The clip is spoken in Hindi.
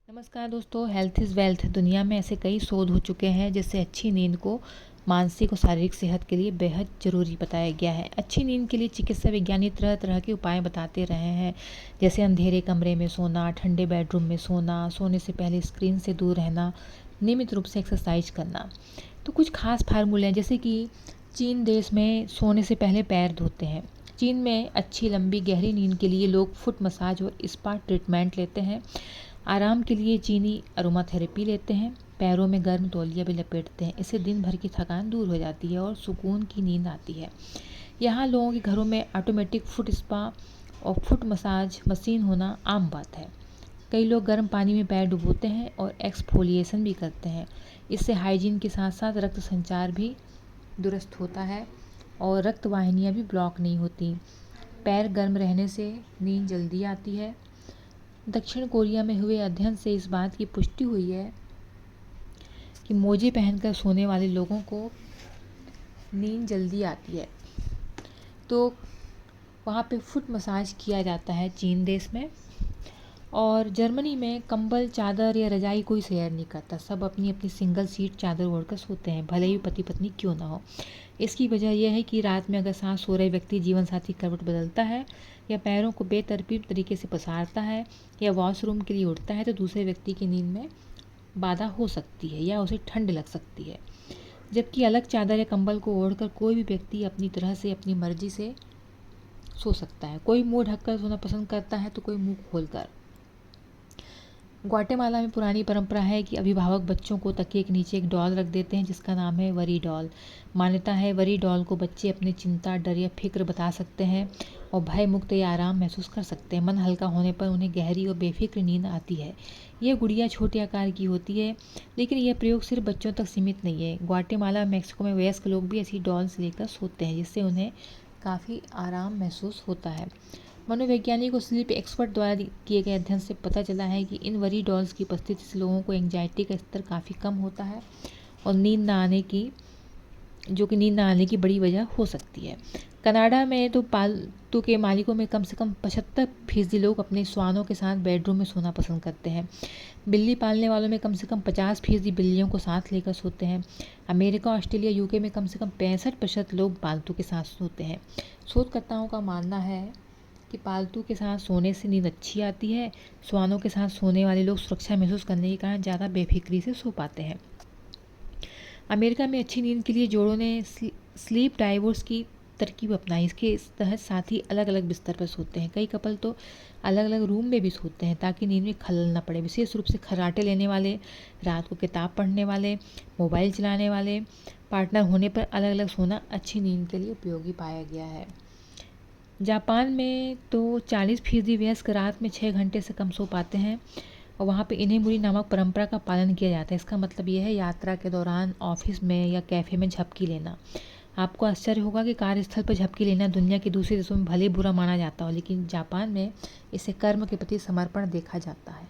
नमस्कार दोस्तों, हेल्थ इज़ वेल्थ। दुनिया में ऐसे कई शोध हो चुके हैं जिससे अच्छी नींद को मानसिक और शारीरिक सेहत के लिए बेहद ज़रूरी बताया गया है। अच्छी नींद के लिए चिकित्सा विज्ञानी तरह तरह के उपाय बताते रहे हैं, जैसे अंधेरे कमरे में सोना, ठंडे बेडरूम में सोना, सोने से पहले स्क्रीन से दूर रहना, नियमित रूप से एक्सरसाइज करना। तो कुछ खास फार्मूले हैं, जैसे कि चीन देश में सोने से पहले पैर धोते हैं। चीन में अच्छी लंबी गहरी नींद के लिए लोग फुट मसाज और स्पा ट्रीटमेंट लेते हैं। आराम के लिए चीनी अरोमा थेरेपी लेते हैं। पैरों में गर्म तौलिया भी लपेटते हैं। इससे दिन भर की थकान दूर हो जाती है और सुकून की नींद आती है। यहाँ लोगों के घरों में ऑटोमेटिक फुट स्पा और फुट मसाज मशीन होना आम बात है। कई लोग गर्म पानी में पैर डुबोते हैं और एक्सफोलिएशन भी करते हैं। इससे हाइजीन के साथ साथ रक्त संचार भी दुरुस्त होता है और रक्त वाहिनियाँ भी ब्लॉक नहीं होती। पैर गर्म रहने से नींद जल्दी आती है। दक्षिण कोरिया में हुए अध्ययन से इस बात की पुष्टि हुई है कि मोजे पहनकर सोने वाले लोगों को नींद जल्दी आती है। तो वहाँ पे फुट मसाज किया जाता है चीन देश में। और जर्मनी में कंबल, चादर या रजाई कोई शेयर नहीं करता। सब अपनी अपनी सिंगल सीट चादर ओढ़कर सोते हैं, भले ही पति पत्नी क्यों ना हो। इसकी वजह यह है कि रात में अगर सांस सो रहे व्यक्ति जीवन साथी करवट बदलता है या पैरों को बेतरतीब तरीके से पसारता है या वॉशरूम के लिए उठता है तो दूसरे व्यक्ति की नींद में बाधा हो सकती है या उसे ठंड लग सकती है। जबकि अलग चादर या कंबल को ओढ़कर कोई भी व्यक्ति अपनी तरह से अपनी मर्जी से सो सकता है। कोई मुंह ढककर सोना पसंद करता है तो कोई मुंह खोलकर। ग्वाटेमाला में पुरानी परंपरा है कि अभिभावक बच्चों को तकिए के नीचे एक डॉल रख देते हैं जिसका नाम है वरी डॉल। मान्यता है वरी डॉल को बच्चे अपनी चिंता, डर या फिक्र बता सकते हैं और भय मुक्त या आराम महसूस कर सकते हैं। मन हल्का होने पर उन्हें गहरी और बेफिक्र नींद आती है। यह गुड़िया छोटे आकार की होती है, लेकिन यह प्रयोग सिर्फ बच्चों तक सीमित नहीं है। ग्वाटेमाला, मैक्सिको में वयस्क लोग भी ऐसी डॉल्स लेकर सोते हैं जिससे उन्हें काफ़ी आराम महसूस होता है। मनोवैज्ञानिक और स्लीप एक्सपर्ट द्वारा किए गए अध्ययन से पता चला है कि इन वरी डॉल्स की उपस्थिति से लोगों को एंजाइटी का स्तर काफ़ी कम होता है और नींद ना आने की बड़ी वजह हो सकती है। कनाडा में तो पालतू के मालिकों में कम से कम 75% लोग अपने श्वानों के साथ बेडरूम में सोना पसंद करते हैं। बिल्ली पालने वालों में कम से कम 50% बिल्लियों को साथ लेकर सोते हैं। अमेरिका, ऑस्ट्रेलिया, यूके में कम से कम 65% लोग पालतू के साथ सोते हैं। शोधकर्ताओं का मानना है कि पालतू के साथ सोने से नींद अच्छी आती है। श्वानों के साथ सोने वाले लोग सुरक्षा महसूस करने के कारण ज़्यादा बेफिक्री से सो पाते हैं। अमेरिका में अच्छी नींद के लिए जोड़ों ने स्लीप डाइवर्स की तरकीब अपनाई। इसके तहत साथी अलग अलग बिस्तर पर सोते हैं। कई कपल तो अलग अलग रूम में भी सोते हैं ताकि नींद में खलल न पड़े। विशेष रूप से खर्राटे लेने वाले, रात को किताब पढ़ने वाले, मोबाइल चलाने वाले पार्टनर होने पर अलग अलग सोना अच्छी नींद के लिए उपयोगी पाया गया है। जापान में तो 40% वयस्क रात में 6 घंटे से कम सो पाते हैं और वहाँ पे इन्हें मुरी नामक परंपरा का पालन किया जाता है। इसका मतलब यह है यात्रा के दौरान, ऑफिस में या कैफ़े में झपकी लेना। आपको आश्चर्य होगा कि कार्यस्थल पर झपकी लेना दुनिया के दूसरे देशों में भले बुरा माना जाता हो, लेकिन जापान में इसे कर्म के प्रति समर्पण देखा जाता है।